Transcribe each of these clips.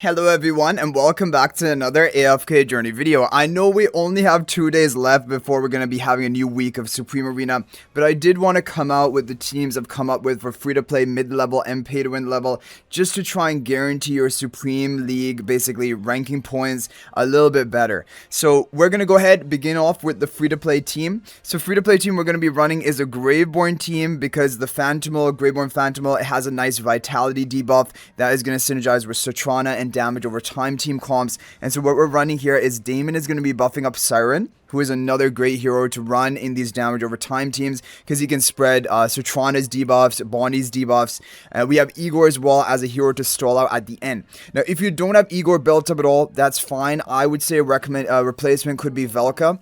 Hello everyone and welcome back to another AFK Journey video. I know we only have 2 days left before we're going to be having a new week of Supreme Arena, but I did want to come out with the teams I've come up with for free-to-play mid-level and pay-to-win level just to try and guarantee your Supreme League, basically ranking points a little bit better. So we're going to go ahead and begin off with the free-to-play team. So free-to-play team we're going to be running is a Graveborn team because the Graveborn Phantomal, it has a nice vitality debuff that is going to synergize with Citrana and damage over time team comps. And so what we're running here is Damon is going to be buffing up Siren, who is another great hero to run in these damage over time teams because he can spread Citrana's debuffs, Bonnie's debuffs. We have Igor as well as a hero to stall out at the end. Now, if you don't have Igor built up at all, that's fine. I would say a replacement could be Velka.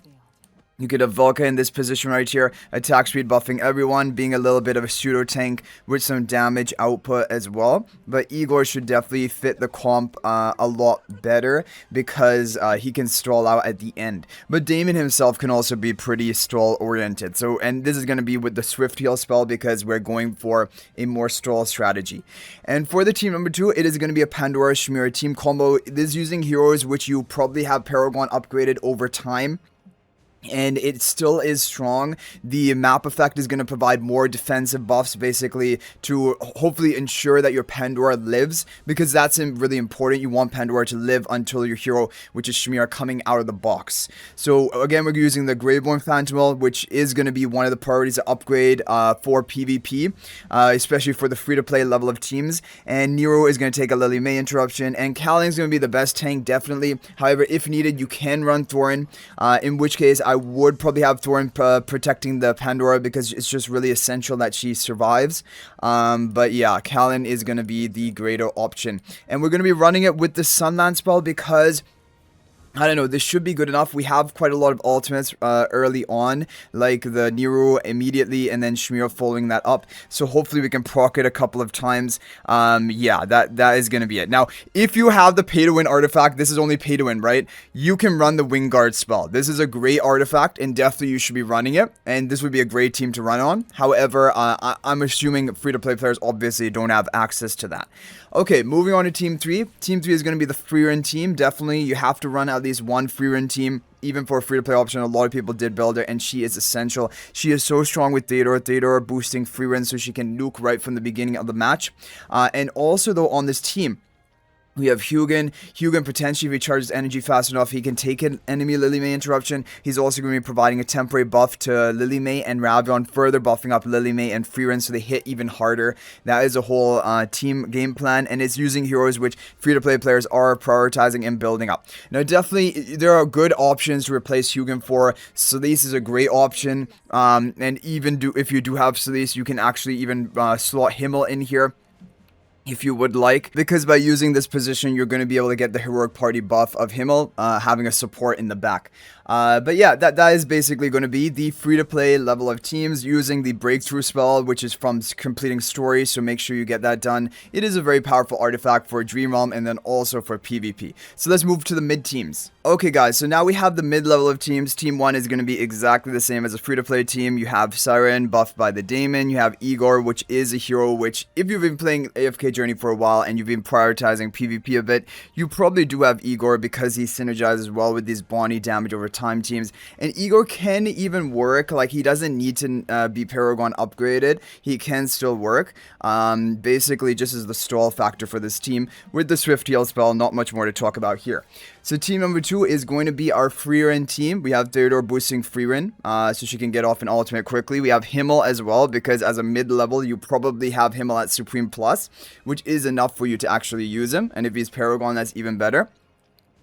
You could have Velka in this position right here, attack speed buffing everyone, being a little bit of a pseudo tank with some damage output as well. But Igor should definitely fit the comp a lot better because he can stall out at the end. But Damon himself can also be pretty stall oriented. So, and this is going to be with the Swift Heal spell because we're going for a more stall strategy. And for the team number 2, it is going to be a Pandora Shamira team combo. This is using heroes which you probably have Paragon upgraded over time. And it still is strong. The map effect is going to provide more defensive buffs basically to hopefully ensure that your Pandora lives, because that's really important. You want Pandora to live until your hero, which is Shamira, coming out of the box. So again, we're using the Graveborn Phantomal, which is going to be one of the priorities to upgrade for PvP, especially for the free-to-play level of teams. And Nero is going to take a Lily May interruption, and Kalling is going to be the best tank definitely. However, if needed, you can run Thorin, in which case I would probably have Thorin protecting the Pandora because it's just really essential that she survives. But yeah, Kalin is going to be the greater option. And we're going to be running it with the Sunland spell because I don't know, this should be good enough. We have quite a lot of ultimates early on, like the Nero immediately and then Shamira following that up. So hopefully we can proc it a couple of times. Yeah, that is going to be it. Now, if you have the pay-to-win artifact, this is only pay-to-win, right? You can run the Wingguard spell. This is a great artifact and definitely you should be running it. And this would be a great team to run on. However, I'm assuming free-to-play players obviously don't have access to that. Okay, moving on to Team 3. Team 3 is going to be the free run team. Definitely, you have to run at least one free run team. Even for a free-to-play option, a lot of people did build her, and she is essential. She is so strong with Theodore boosting free run so she can nuke right from the beginning of the match. And also, though, on this team, we have Hugin. Hugin potentially, if he charges energy fast enough, he can take an enemy Lily May interruption. He's also going to be providing a temporary buff to Lily May and Ravion, further buffing up Lily May and Freerun so they hit even harder. That is a whole team game plan, and it's using heroes which free-to-play players are prioritizing and building up. Now, definitely, there are good options to replace Hugin for. Solis is a great option, and even if you do have Solis, you can actually even slot Himmel in here if you would like, because by using this position you're going to be able to get the heroic party buff of Himmel having a support in the back. But yeah, that is basically going to be the free-to-play level of teams using the breakthrough spell, which is from completing stories, so make sure you get that done. It is a very powerful artifact for Dream Realm and then also for PvP. So let's move to the mid teams. Okay guys, so now we have the mid-level of teams. Team 1 is going to be exactly the same as a free-to-play team. You have Siren buffed by the Daemon. You have Igor, which is a hero which, if you've been playing AFK Journey for a while and you've been prioritizing PvP a bit, you probably do have Igor because he synergizes well with these Bonnie damage over time teams. And Igor can even work, like he doesn't need to be Paragon upgraded. He can still work. Basically just as the stall factor for this team with the Swift Heal spell. Not much more to talk about here. So team number 2 is going to be our Freerun team. We have Theodore boosting Freerun, so she can get off an ultimate quickly. We have Himmel as well, because as a mid-level, you probably have Himmel at Supreme Plus, which is enough for you to actually use him. And if he's Paragon, that's even better.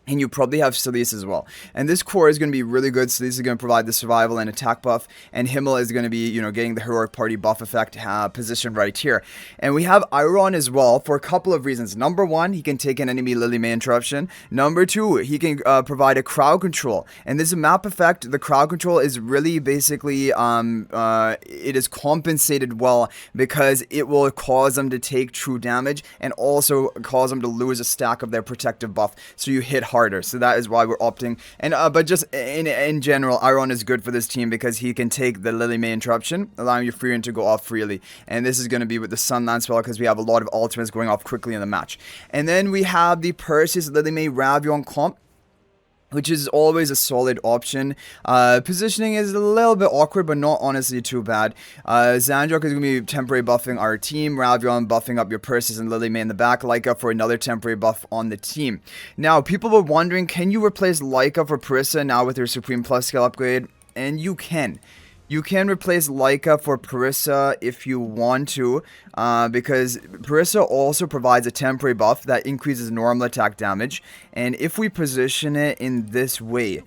And you probably have Solis as well. And this core is going to be really good. Solis is going to provide the survival and attack buff. And Himmel is going to be, you know, getting the heroic party buff effect positioned right here. And we have Iron as well for a couple of reasons. Number 1, he can take an enemy Lily May interruption. Number 2, he can provide a crowd control. And this map effect, the crowd control is really basically, it is compensated well because it will cause them to take true damage and also cause them to lose a stack of their protective buff. So you hit harder. So that is why we're opting. And but just in general, Iron is good for this team because he can take the Lily May interruption, allowing your Freerin to go off freely. And this is going to be with the Sunland spell because we have a lot of ultimates going off quickly in the match. And then we have the Perseus Lily May Ravion comp, which is always a solid option. Positioning is a little bit awkward, but not honestly too bad. Zandrok is going to be temporary buffing our team. Ravion buffing up your Perseus and Lily May in the back. Leica for another temporary buff on the team. Now, people were wondering, can you replace Leica for Parissa now with your Supreme Plus skill upgrade? And you can. You can replace Leica for Parissa if you want to, because Parissa also provides a temporary buff that increases normal attack damage. And if we position it in this way,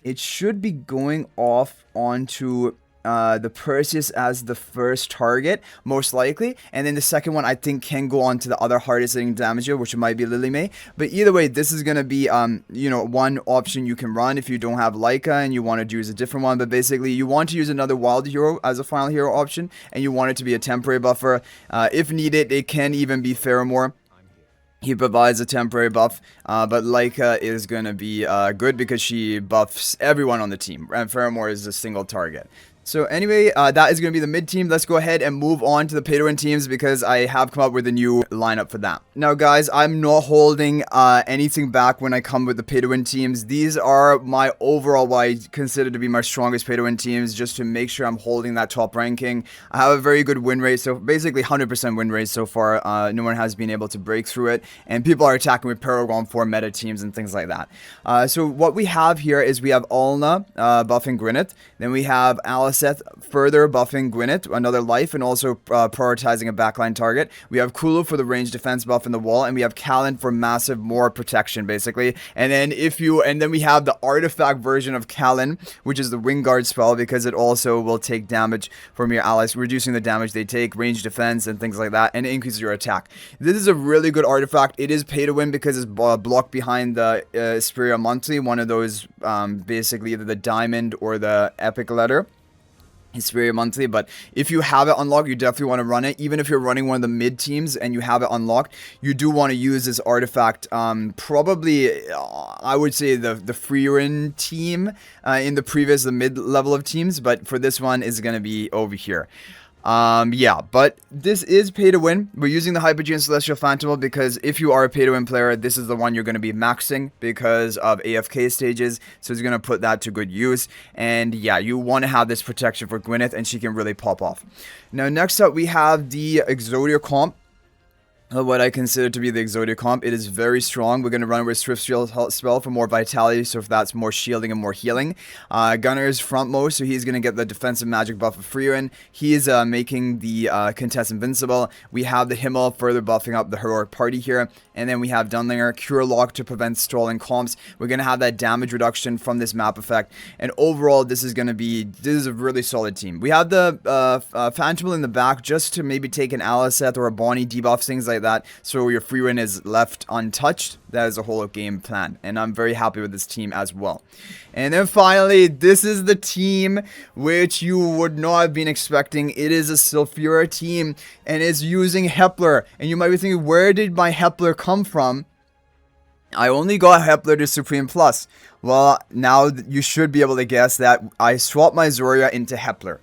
it should be going off onto the Perseus as the first target, most likely. And then the second one, I think, can go on to the other hardest hitting damager, which might be Lily May. But either way, this is going to be, you know, one option you can run if you don't have Leica and you want to use a different one. But basically, you want to use another wild hero as a final hero option, and you want it to be a temporary buffer. If needed, it can even be Pheromore. He provides a temporary buff, but Leica is going to be good because she buffs everyone on the team, and Pheromore is a single target. So anyway, that is going to be the mid team. Let's go ahead and move on to the pay-to-win teams because I have come up with a new lineup for that. Now guys, I'm not holding anything back when I come with the pay-to-win teams. These are my overall what I consider to be my strongest pay-to-win teams, just to make sure I'm holding that top ranking. I have a very good win rate, so basically 100% win rate so far. No one has been able to break through it, and people are attacking with Paragon 4 meta teams and things like that. So what we have here is we have Ulna buffing Gwyneth, then we have Alice further buffing Gwyneth, another life, and also prioritizing a backline target. We have Kulu for the range defense buff in the wall, and we have Callan for massive more protection, basically. And then then we have the artifact version of Callan, which is the Wingguard spell, because it also will take damage from your allies, reducing the damage they take, range defense, and things like that, and it increases your attack. This is a really good artifact. It is pay to win because it's blocked behind the Sylphira monthly, one of those, basically either the diamond or the epic letter. It's very monthly, but if you have it unlocked, you definitely want to run it. Even if you're running one of the mid teams and you have it unlocked, you do want to use this artifact. Probably, I would say the Freerin team in the previous, the mid level of teams, but for this one is going to be over here. Yeah, but this is pay to win. We're using the Hypogean Celestial Phantom because if you are a pay to win player, this is the one you're going to be maxing because of AFK stages. So it's going to put that to good use. And yeah, you want to have this protection for Gwyneth, and she can really pop off. Now, next up, we have the Exodia comp. What I consider to be the Exodia comp. It is very strong. We're going to run with Swift Shield spell for more vitality, so if that's more shielding and more healing. Gunner is frontmost, so he's going to get the defensive magic buff of Freerin. He is making the contest invincible. We have the Himmel further buffing up the heroic party here. And then we have Dunlinger, Cure Lock to prevent stalling comps. We're going to have that damage reduction from this map effect. And overall, this is a really solid team. We have the Phantom in the back just to maybe take an Aliceth or a Bonnie debuff, things like that, so your free win is left untouched. That is a whole game plan, and I'm very happy with this team as well. And then finally, this is the team which you would not have been expecting. It is a Sylphira team, and it's using Hepler. And you might be thinking, where did my Hepler come from? I only got Hepler to Supreme Plus. Well, now you should be able to guess that I swapped my Zoria into Hepler.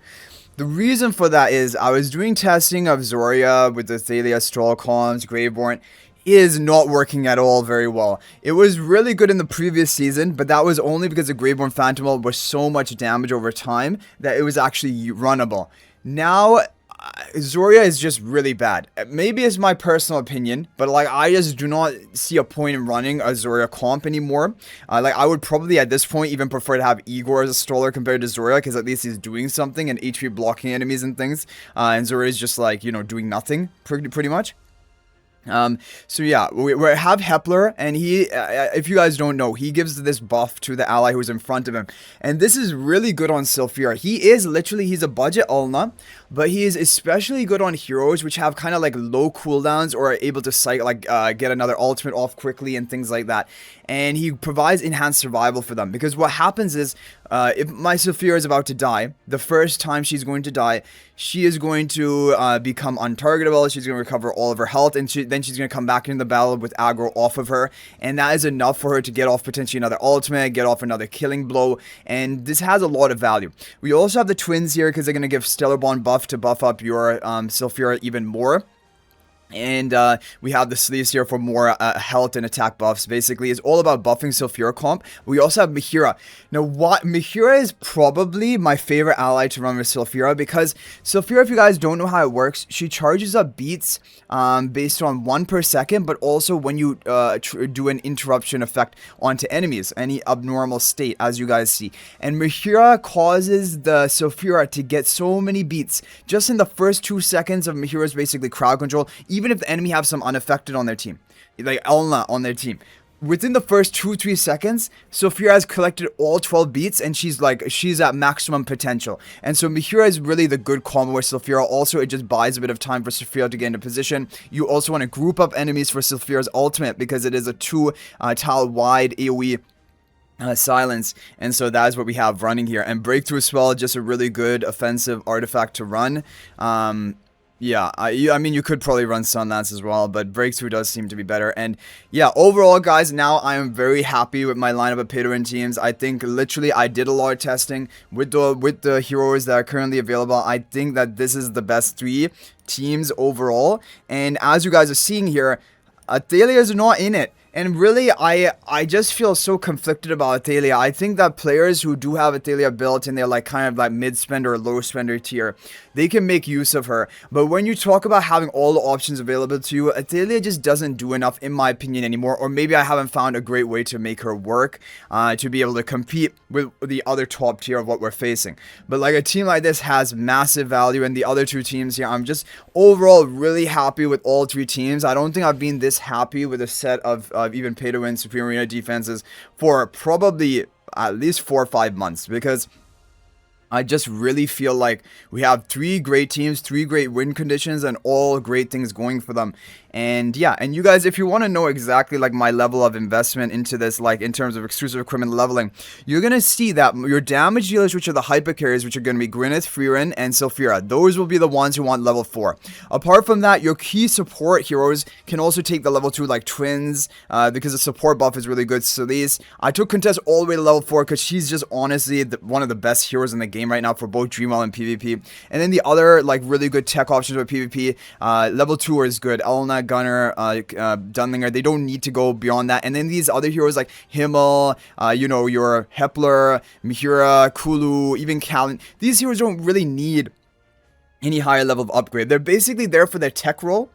The reason for that is I was doing testing of Zoria with the Athalia, Strollcoms, Graveborn. It is not working at all very well. It was really good in the previous season, but that was only because the Graveborn Phantom was so much damage over time that it was actually runnable. Now, Zoria is just really bad. Maybe it's my personal opinion, but like I just do not see a point in running a Zoria comp anymore. Like I would probably at this point even prefer to have Igor as a stroller compared to Zoria, because at least he's doing something and HP blocking enemies and things. And Zoria is just like, you know, doing nothing pretty much. So yeah, we have Hepler, and he, if you guys don't know, he gives this buff to the ally who's in front of him, and this is really good on Sylphira. He's a budget Ulna, but he is especially good on heroes which have kind of like low cooldowns or are able to get another ultimate off quickly and things like that. And he provides enhanced survival for them, because what happens is, if my Sylphira is about to die, the first time she's going to die, she is going to become untargetable. She's going to recover all of her health, and then she's going to come back into the battle with aggro off of her, and that is enough for her to get off potentially another ultimate, get off another killing blow, and this has a lot of value. We also have the twins here because they're going to give Stellar Bond buff to buff up your Sylphira even more. And we have the sleeves here for more health and attack buffs. Basically, it's all about buffing Sylphira comp. We also have Mihira. Now, Mihira is probably my favorite ally to run with Sylphira, because Sylphira, if you guys don't know how it works, she charges up beats based on 1 per second, but also when you do an interruption effect onto enemies, any abnormal state, as you guys see. And Mihira causes the Sylphira to get so many beats just in the first 2 seconds of Mihira's basically crowd control, even if the enemy have some unaffected on their team, like Elna on their team. Within the first 2-3 seconds, Sylphira has collected all 12 beats, and she's at maximum potential. And so Mihira is really the good combo with Sylphira. Also, it just buys a bit of time for Sylphira to get into position. You also want to group up enemies for Sylphira's ultimate, because it is a 2 tile wide AoE silence, and so that is what we have running here. And breakthrough as well, just a really good offensive artifact to run. Yeah, I mean, you could probably run Sunlance as well, but Breakthrough does seem to be better. And yeah, overall, guys, now I am very happy with my lineup of pay-to-win teams. I think literally I did a lot of testing with the heroes that are currently available. I think that this is the best 3 teams overall. And as you guys are seeing here, Athalia is not in it. And really, I just feel so conflicted about Athalia. I think that players who do have Athalia built and they're like kind of like mid-spender or low-spender tier, they can make use of her. But when you talk about having all the options available to you, Athalia just doesn't do enough, in my opinion, anymore. Or maybe I haven't found a great way to make her work to be able to compete with the other top tier of what we're facing. But like a team like this has massive value, and the other 2 teams here, I'm just overall really happy with all 3 teams. I don't think I've been this happy with a set of even pay-to-win Supreme Arena defenses for probably at least 4 or 5 months, because I just really feel like we have 3 great teams, 3 great win conditions, and all great things going for them. And yeah, and you guys, if you want to know exactly like my level of investment into this, like in terms of exclusive equipment leveling, you're going to see that your damage dealers, which are the hyper carriers, which are going to be Gwyneth, Frieren, and Sylphira, those will be the ones who want level 4. Apart from that, your key support heroes can also take the level 2, like Twins, because the support buff is really good. Celeste, I took Contest all the way to level 4 because she's just honestly one of the best heroes in the game right now for both Dreamwell and PvP. And then the other like really good tech options for PvP, level 2 is good. Elna, Gunner, Dunlinger, they don't need to go beyond that. And then these other heroes like Himmel, you know, your Hepler, Mihira, Kulu, even Kalin, these heroes don't really need any higher level of upgrade. They're basically there for their tech role.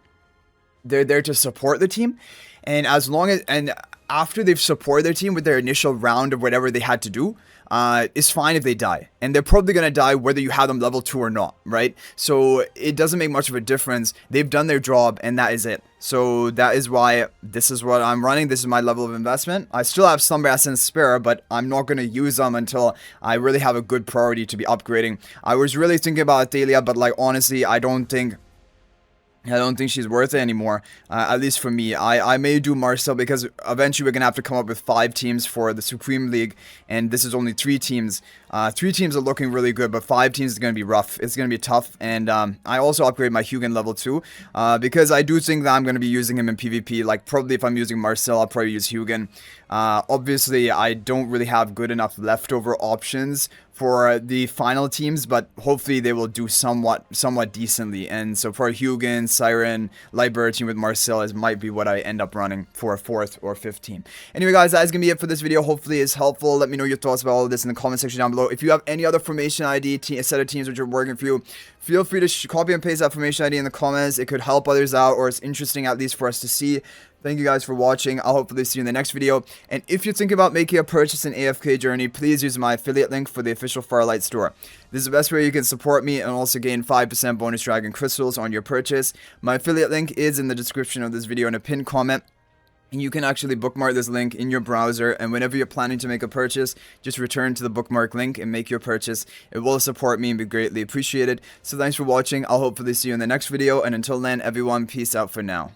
They're there to support the team. And as long as, and after they've supported their team with their initial round of whatever they had to do, it's fine if they die. And they're probably going to die whether you have them level 2 or not, right? So it doesn't make much of a difference. They've done their job, and that is it. So that is why this is what I'm running. This is my level of investment. I still have Slumber Essence spare, but I'm not going to use them until I really have a good priority to be upgrading. I was really thinking about Athalia, but like honestly, I don't think she's worth it anymore, at least for me. I may do Marcel, because eventually we're going to have to come up with 5 teams for the Supreme League, and this is only 3 teams. 3 teams are looking really good, but 5 teams is going to be rough. It's going to be tough, and I also upgrade my Hugin level 2, because I do think that I'm going to be using him in PvP. Like, probably if I'm using Marcel, I'll probably use Hugin. Obviously, I don't really have good enough leftover options for the final teams, but hopefully they will do somewhat decently. And so for Hugin, Siren, Lightbird team with Marcel might be what I end up running for a 4th or 5th team. Anyway, guys, that is going to be it for this video. Hopefully it's helpful. Let me know your thoughts about all of this in the comment section down below. If you have any other formation ID, set of teams which are working for you, feel free to copy and paste that formation ID in the comments. It could help others out, or it's interesting at least for us to see. Thank you guys for watching. I'll hopefully see you in the next video. And if you're thinking about making a purchase in AFK Journey, please use my affiliate link for the official Farlight store. This is the best way you can support me and also gain 5% bonus dragon crystals on your purchase. My affiliate link is in the description of this video in a pinned comment. And you can actually bookmark this link in your browser, and whenever you're planning to make a purchase, just return to the bookmark link and make your purchase. It will support me and be greatly appreciated. So thanks for watching. I'll hopefully see you in the next video, and until then, everyone, peace out for now.